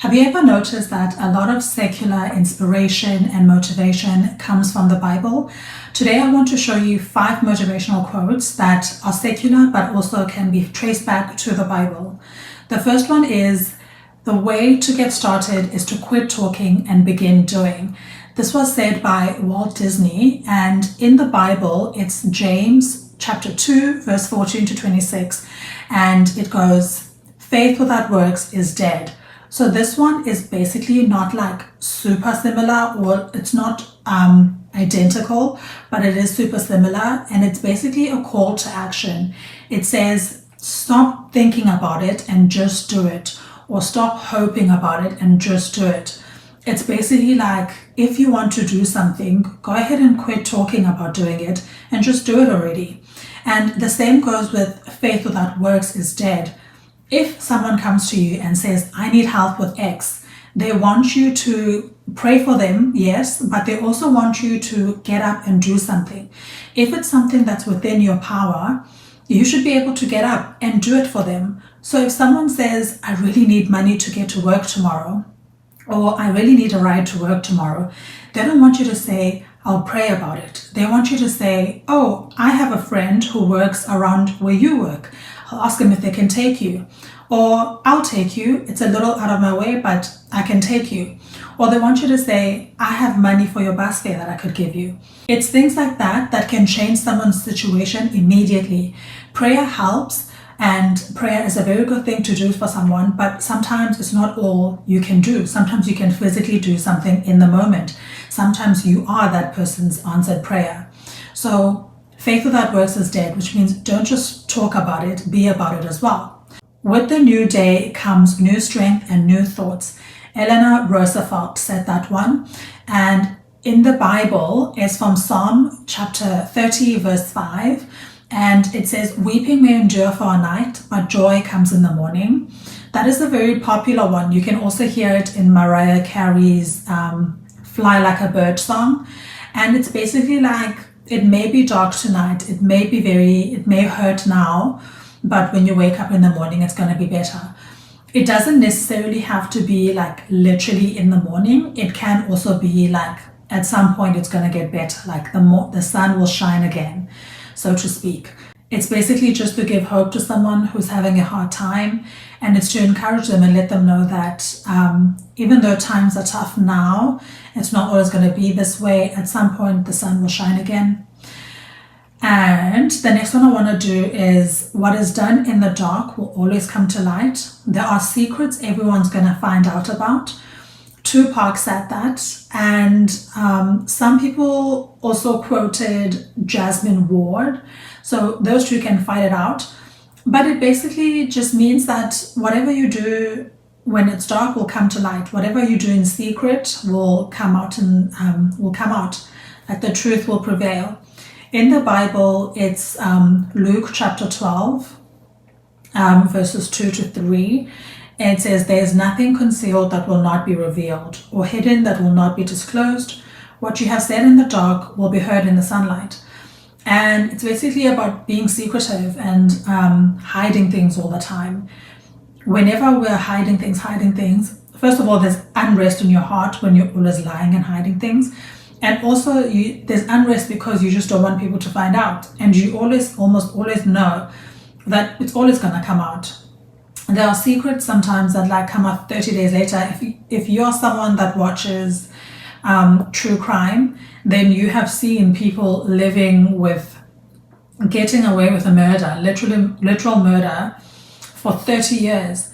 Have you ever noticed that a lot of secular inspiration and motivation comes from the Bible? Today I want to show you 5 motivational quotes that are secular but also can be traced back to the Bible. The first one is, "The way to get started is to quit talking and begin doing." This was said by Walt Disney, and in the Bible it's James chapter 2 verse 14 to 26, and it goes, "Faith without works is dead." So this one is basically not like super similar, or it's not identical, but it is super similar, and it's basically a call to action. It says, stop thinking about it and just do it, or stop hoping about it and just do it. It's basically like, if you want to do something, go ahead and quit talking about doing it and just do it already. And the same goes with faith without works is dead. If someone comes to you and says, "I need help with X," they want you to pray for them, yes, but they also want you to get up and do something. If it's something that's within your power, you should be able to get up and do it for them. So if someone says, "I really need money to get to work tomorrow," or "I really need a ride to work tomorrow," they don't want you to say, "I'll pray about it." They want you to say, "Oh, I have a friend who works around where you work. I'll ask them if they can take you." Or, "I'll take you. It's a little out of my way, but I can take you." Or they want you to say, "I have money for your bus fare that I could give you." It's things like that that can change someone's situation immediately. Prayer helps, and prayer is a very good thing to do for someone, but sometimes it's not all you can do. Sometimes you can physically do something in the moment. Sometimes you are that person's answered prayer. So faith without works is dead, which means don't just talk about it, be about it as well. With the new day comes new strength and new thoughts. Eleanor Roosevelt said that one. And in the Bible, it's from Psalm chapter 30, verse 5. And it says, "Weeping may endure for a night, but joy comes in the morning." That is a very popular one. You can also hear it in Mariah Carey's "Fly Like a Bird" song. And it's basically like, it may be dark tonight, it may hurt now, but when you wake up in the morning, it's going to be better. It doesn't necessarily have to be like literally in the morning. It can also be like at some point it's going to get better, like the sun will shine again, so to speak. It's basically just to give hope to someone who's having a hard time, and it's to encourage them and let them know that even though times are tough now, it's not always going to be this way. At some point the sun will shine again. And the next one I want to do is, "What is done in the dark will always come to light. There are secrets everyone's going to find out about." Tupac said that, and some people also quoted Jasmine Ward. So those two can fight it out. But it basically just means that whatever you do when it's dark will come to light. Whatever you do in secret will come out, and like the truth will prevail. In the Bible, it's Luke chapter 12, verses 2 to 3. And it says, "There is nothing concealed that will not be revealed, or hidden that will not be disclosed. What you have said in the dark will be heard in the sunlight." And it's basically about being secretive and hiding things all the time. Whenever we're hiding things, first of all, there's unrest in your heart when you're always lying and hiding things. And also there's unrest because you just don't want people to find out. And you almost always know that it's always going to come out. There are secrets sometimes that like come out 30 days later. If you're someone that watches true crime, then you have seen people getting away with a murder, literal murder, for 30 years.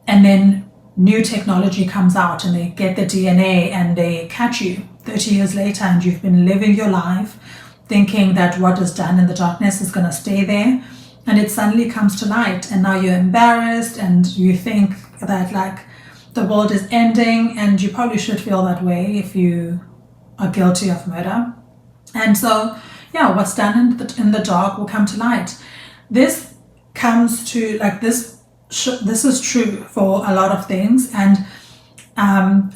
And then new technology comes out and they get the DNA and they catch you 30 years later, and you've been living your life thinking that what is done in the darkness is going to stay there, and it suddenly comes to light, and now you're embarrassed and you think that like the world is ending, and you probably should feel that way if you are guilty of murder. And so yeah, what's done in the dark will come to light. This comes to like this is true for a lot of things. And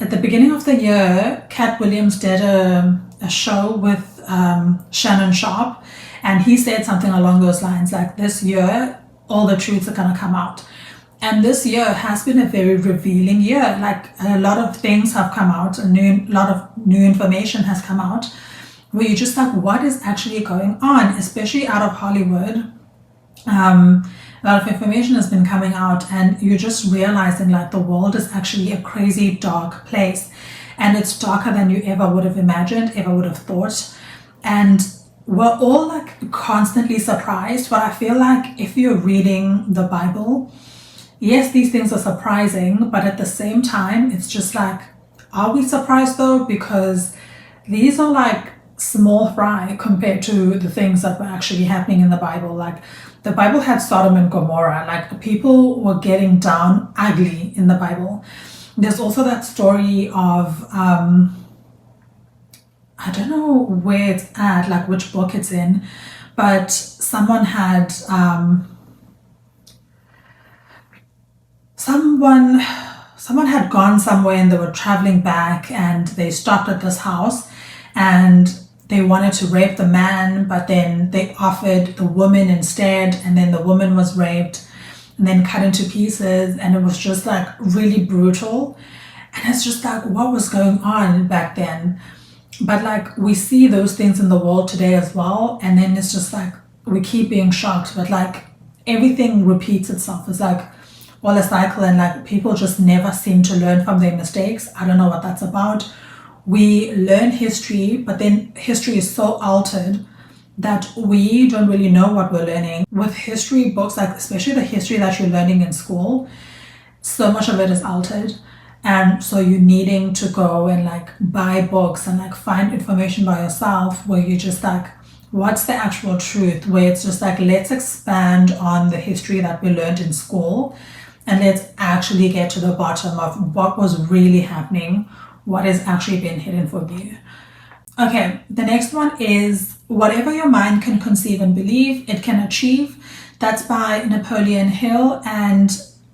at the beginning of the year, Cat Williams did a show with Shannon Sharp, and he said something along those lines like, this year all the truths are going to come out. And this year has been a very revealing year. Like a lot of things have come out, lot of new information has come out, where you're just like, what is actually going on, especially out of Hollywood. A lot of information has been coming out, and you're just realizing like the world is actually a crazy dark place, and it's darker than you ever would have imagined, ever would have thought. And we're all like constantly surprised. But I feel like if you're reading the Bible, yes, these things are surprising, but at the same time, it's just like, are we surprised though? Because these are like small fry compared to the things that were actually happening in the Bible. Like the Bible had Sodom and Gomorrah, like people were getting down ugly in the Bible. There's also that story of, I don't know where it's at, like which book it's in, but someone had, someone had gone somewhere and they were traveling back, and they stopped at this house and they wanted to rape the man, but then they offered the woman instead, and then the woman was raped and then cut into pieces, and it was just like really brutal. And it's just like, what was going on back then? But like we see those things in the world today as well, and then it's just like we keep being shocked, but like everything repeats itself. It's like all a cycle, and like people just never seem to learn from their mistakes. I don't know what that's about. We learn history, but then history is so altered that we don't really know what we're learning. With history books, like especially the history that you're learning in school, so much of it is altered. And so you're needing to go and like buy books and like find information by yourself, where you just like, what's the actual truth? Where it's just like, let's expand on the history that we learned in school, and let's actually get to the bottom of what was really happening, what has actually been hidden from you. Okay, the next one is, whatever your mind can conceive and believe, it can achieve. That's by Napoleon Hill. And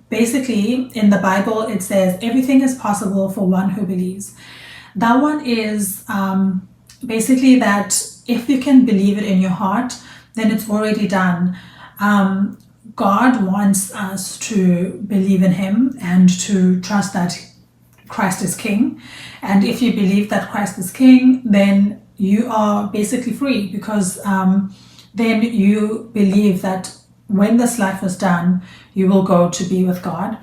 basically in the Bible, it says everything is possible for one who believes. That one is basically that if you can believe it in your heart, then it's already done. God wants us to believe in him and to trust that Christ is king. And if you believe that Christ is king, then you are basically free, because then you believe that when this life is done, you will go to be with God.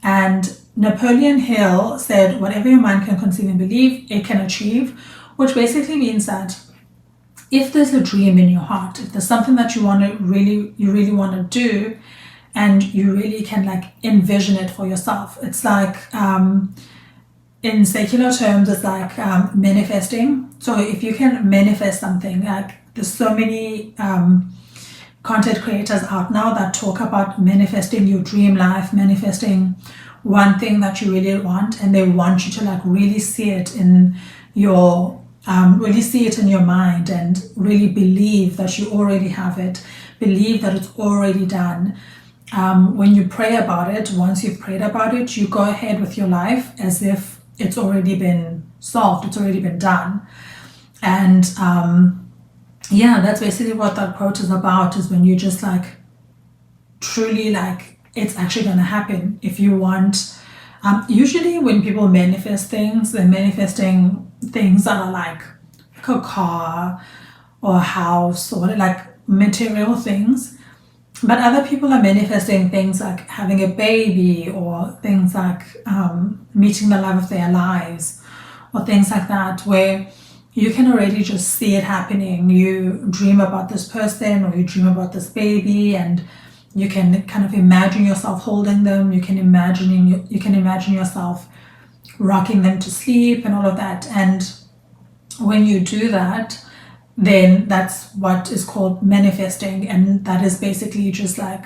And Napoleon Hill said, whatever your mind can conceive and believe, it can achieve, which basically means that if there's a dream in your heart, if there's something that you really want to do, and you really can like envision it for yourself, it's like in secular terms, it's like manifesting. So if you can manifest something, like there's so many content creators out now that talk about manifesting your dream life, manifesting one thing that you really want, and they want you to like really see it in your mind, and really believe that you already have it, believe that it's already done. When you pray about it, once you've prayed about it, you go ahead with your life as if it's already been solved, it's already been done. And yeah, that's basically what that quote is about, is when you just like truly like it's actually going to happen. If you want, usually when people manifest things, they're manifesting things that are like a car or a house or like material things. But other people are manifesting things like having a baby, or things like meeting the love of their lives, or things like that, where you can already just see it happening. You dream about this person, or you dream about this baby, and you can kind of imagine yourself holding them. You can imagine yourself rocking them to sleep and all of that. And when you do that, then that's what is called manifesting. And that is basically just like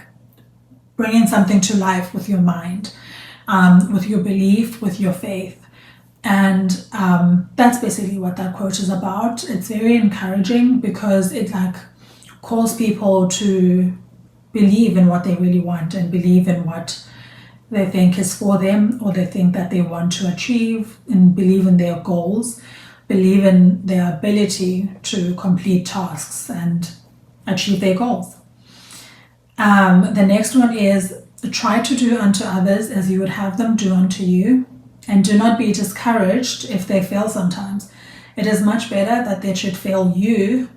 bringing something to life with your mind, with your belief, with your faith. And that's basically what that quote is about. It's very encouraging, because it like calls people to believe in what they really want, and believe in what they think is for them, or they think that they want to achieve, and believe in their goals, believe in their ability to complete tasks and achieve their goals. The next one is, try to do unto others as you would have them do unto you, and do not be discouraged if they fail sometimes. It is much better that they should fail you.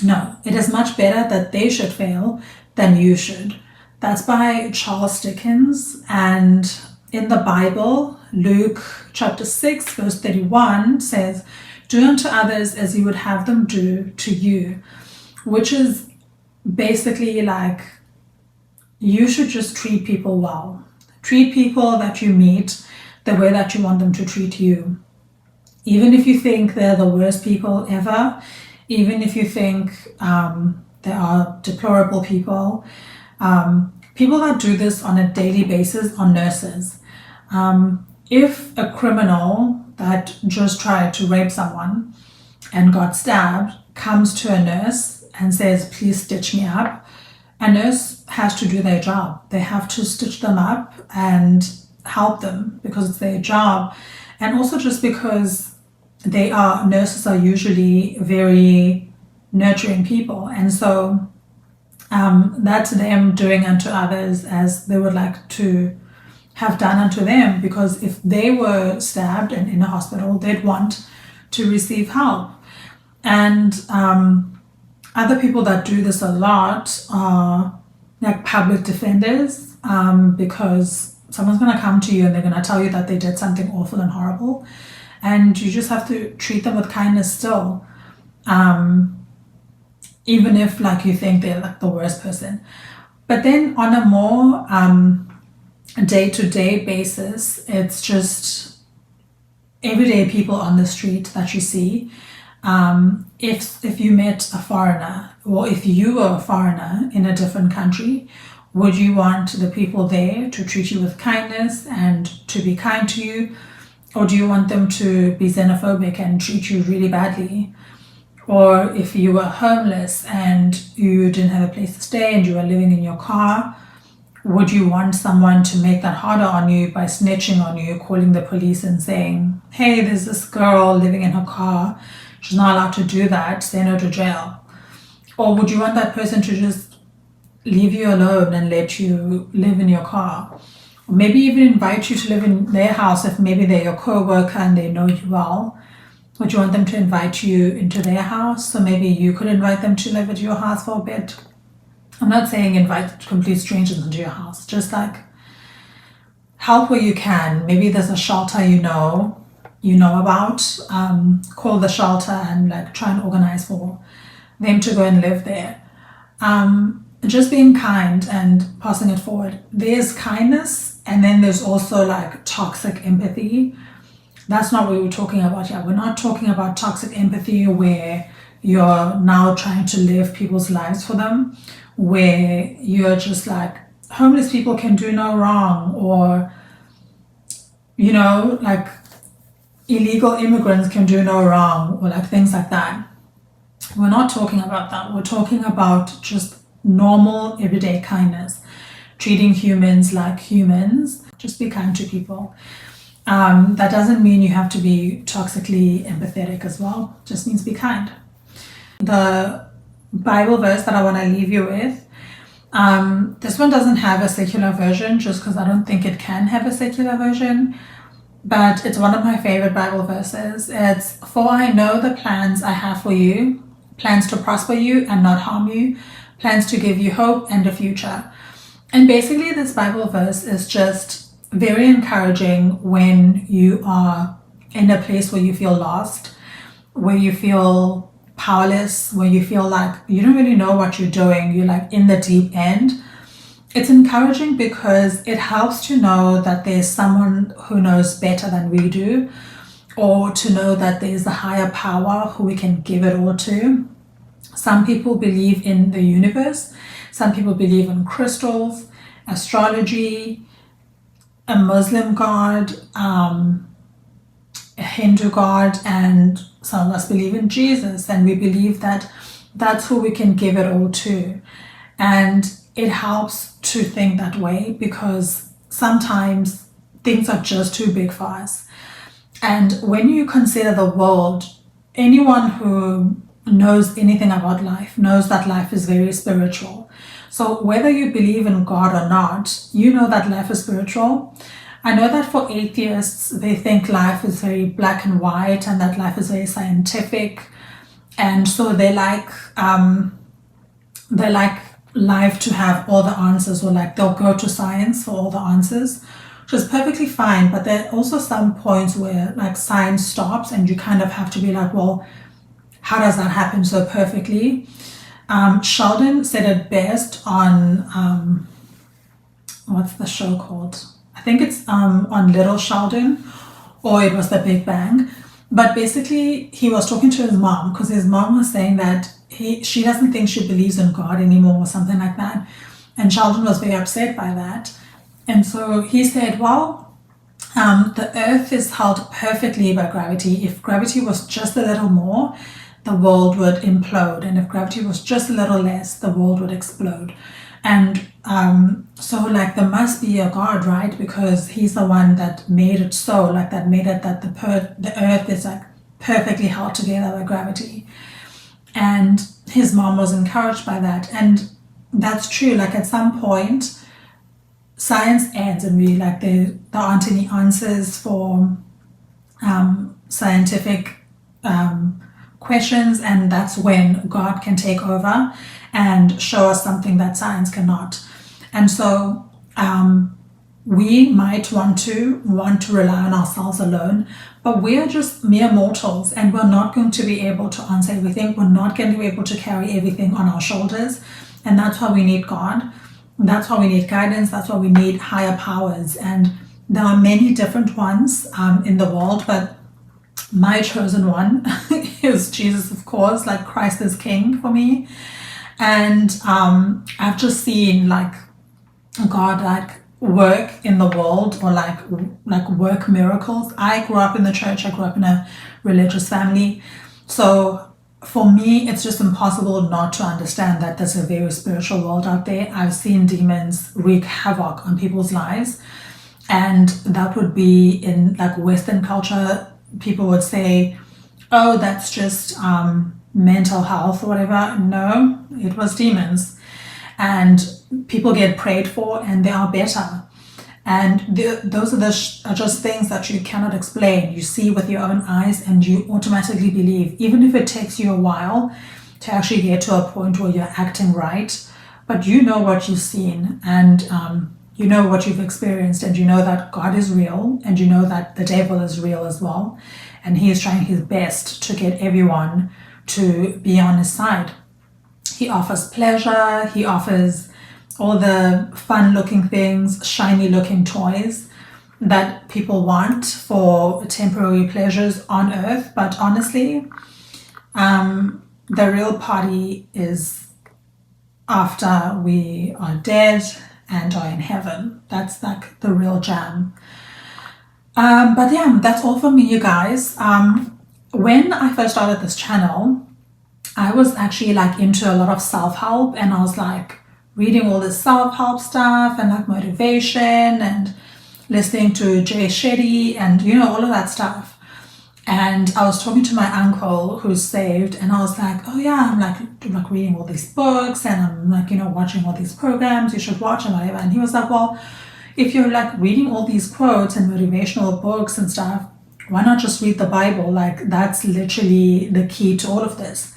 No, it is much better that they should fail than you should. That's by Charles Dickens. And in the Bible, Luke chapter 6, verse 31 says, "Do unto others as you would have them do to you," which is basically like you should just treat people well. Treat people that you meet the way that you want them to treat you. Even if you think they're the worst people ever, even if you think they are deplorable people, people that do this on a daily basis are nurses. If a criminal that just tried to rape someone and got stabbed comes to a nurse and says, "Please stitch me up," a nurse has to do their job. They have to stitch them up and help them because it's their job. And also just because nurses are usually very nurturing people. And so that's them doing unto others as they would like to have done unto them, because if they were stabbed and in a hospital, they'd want to receive help. And other people that do this a lot are like public defenders, because someone's going to come to you and they're going to tell you that they did something awful and horrible, and you just have to treat them with kindness still, even if like you think they're like the worst person. But then on a more day-to-day basis, it's just everyday people on the street that you see. If you met a foreigner, or if you were a foreigner in a different country, would you want the people there to treat you with kindness and to be kind to you? Or do you want them to be xenophobic and treat you really badly? Or if you were homeless and you didn't have a place to stay and you were living in your car, would you want someone to make that harder on you by snitching on you, calling the police and saying, "Hey, there's this girl living in her car. She's not allowed to do that. Send her to jail"? Or would you want that person to just leave you alone and let you live in your car? Or maybe even invite you to live in their house if maybe they're your co-worker and they know you well. Would you want them to invite you into their house? So maybe you could invite them to live at your house for a bit. I'm not saying invite complete strangers into your house. Just like help where you can. Maybe there's a shelter you know about. Call the shelter and like try and organize for them to go and live there. Just being kind and passing it forward. There's kindness, and then there's also like toxic empathy. That's not what we're talking about here. We're not talking about toxic empathy where you're now trying to live people's lives for them, where you're just like, homeless people can do no wrong, or like illegal immigrants can do no wrong, or like things like that. We're not talking about that. We're talking about just normal everyday kindness, treating humans like humans. Just be kind to people. That doesn't mean you have to be toxically empathetic as well. Just means be kind. The Bible verse that I want to leave you with, this one doesn't have a secular version just because I don't think it can have a secular version, but it's one of my favorite Bible verses. It's, "For I know the plans I have for you, plans to prosper you and not harm you, plans to give you hope and a future." And basically this Bible verse is just very encouraging when you are in a place where you feel lost, where you feel powerless, where you feel like you don't really know what you're doing, you're like in the deep end. It's encouraging because it helps to know that there's someone who knows better than we do, or to know that there's a higher power who we can give it all to. Some people believe in the universe, some people believe in crystals, astrology, a Muslim god, a Hindu god, and some of us believe in Jesus, and we believe that that's who we can give it all to. And it helps to think that way because sometimes things are just too big for us. And when you consider the world, anyone who knows anything about life knows that life is very spiritual. So whether you believe in God or not, you know that life is spiritual. I know that for atheists, they think life is very black and white and that life is very scientific. And so they like life to have all the answers, or like they'll go to science for all the answers, which is perfectly fine. But there are also some points where like science stops and you kind of have to be like, well, how does that happen so perfectly? Sheldon said it best on, what's the show called? I think it's on Little Sheldon, or it was The Big Bang. But basically, he was talking to his mom because his mom was saying that she doesn't think she believes in God anymore or something like that. And Sheldon was very upset by that. And so he said, well, the earth is held perfectly by gravity. If gravity was just a little more, the world would implode. And if gravity was just a little less, the world would explode. And so like there must be a God, right? Because he's the one that made it so, like that made it that the earth is like perfectly held together by gravity. And his mom was encouraged by that. And that's true. Like at some point, science ends and we like there aren't any answers for scientific questions, and that's when God can take over and show us something that science cannot. And so we might want to rely on ourselves alone, but we are just mere mortals and we're not going to be able to answer everything. We're not going to be able to carry everything on our shoulders, and that's why we need God. That's why we need guidance. That's why we need higher powers. And there are many different ones in the world, but my chosen one is Jesus, of course. Like Christ is King for me. And I've just seen like God like work in the world, or like work miracles. I grew up in the church. I grew up in a religious family. So for me, it's just impossible not to understand that there's a very spiritual world out there. I've seen demons wreak havoc on people's lives. And that would be in like Western culture. People would say, oh, that's just mental health or whatever. No, it was demons. And people get prayed for and they are better. And those are just things that you cannot explain. You see with your own eyes and you automatically believe, even if it takes you a while to actually get to a point where you're acting right. But you know what you've seen, and you know what you've experienced, and you know that God is real, and you know that the devil is real as well. And he is trying his best to get everyone to be on his side. He offers pleasure, he offers all the fun looking things, shiny looking toys that people want for temporary pleasures on earth. But honestly, the real party is after we are dead and are in heaven. That's like the real jam. But yeah, that's all from me, you guys. When I first started this channel, I was actually like into a lot of self-help, and I was like reading all this self-help stuff and like motivation and listening to Jay Shetty and all of that stuff. And I was talking to my uncle who's saved, and I was like, oh yeah, I'm like reading all these books, and I'm like watching all these programs, you should watch and whatever. And he was like, well, if you're like reading all these quotes and motivational books and stuff, why not just read the Bible? Like that's literally the key to all of this.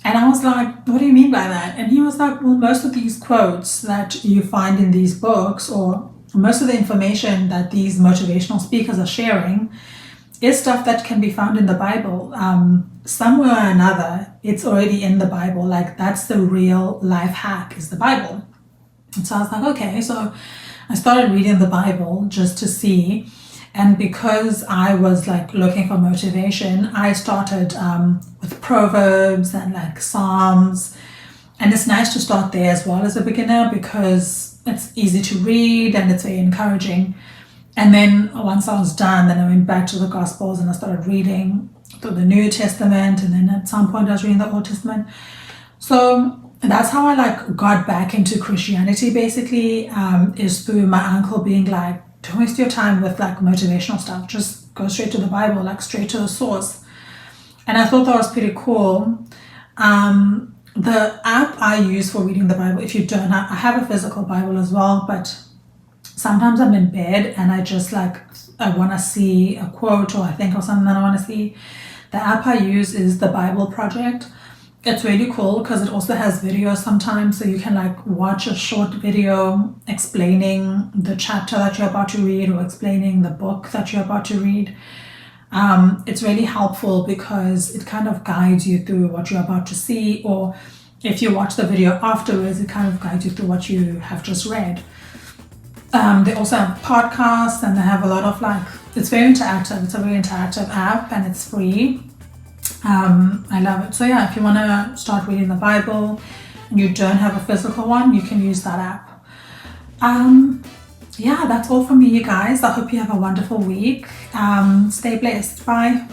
And I was like, what do you mean by that? And he was like, well, most of these quotes that you find in these books, or most of the information that these motivational speakers are sharing, is stuff that can be found in the Bible. Somewhere or another, it's already in the Bible. Like that's the real life hack, is the Bible. And so I was like, okay. So I started reading the Bible just to see. And because I was like looking for motivation, I started with Proverbs and like Psalms. And it's nice to start there as well as a beginner, because it's easy to read and it's very encouraging. And then once I was done, then I went back to the Gospels and I started reading through the New Testament. And then at some point I was reading the Old Testament. So that's how I like got back into Christianity, basically, is through my uncle being like, don't waste your time with like motivational stuff. Just go straight to the Bible, like straight to the source. And I thought that was pretty cool. The app I use for reading the Bible, if you don't have, I have a physical Bible as well, but sometimes I'm in bed and I just like, I want to see a quote or I think of something that I want to see. The app I use is the Bible Project. It's really cool because it also has videos sometimes, so you can like watch a short video explaining the chapter that you're about to read or explaining the book that you're about to read. It's really helpful because it kind of guides you through what you're about to see, or if you watch the video afterwards, it kind of guides you through what you have just read. They also have podcasts and they have a lot of like, it's very interactive. It's a very interactive app and it's free. I love it. So yeah, if you want to start reading the Bible and you don't have a physical one, you can use that app. Yeah, that's all from me, you guys. I hope you have a wonderful week. Stay blessed. Bye.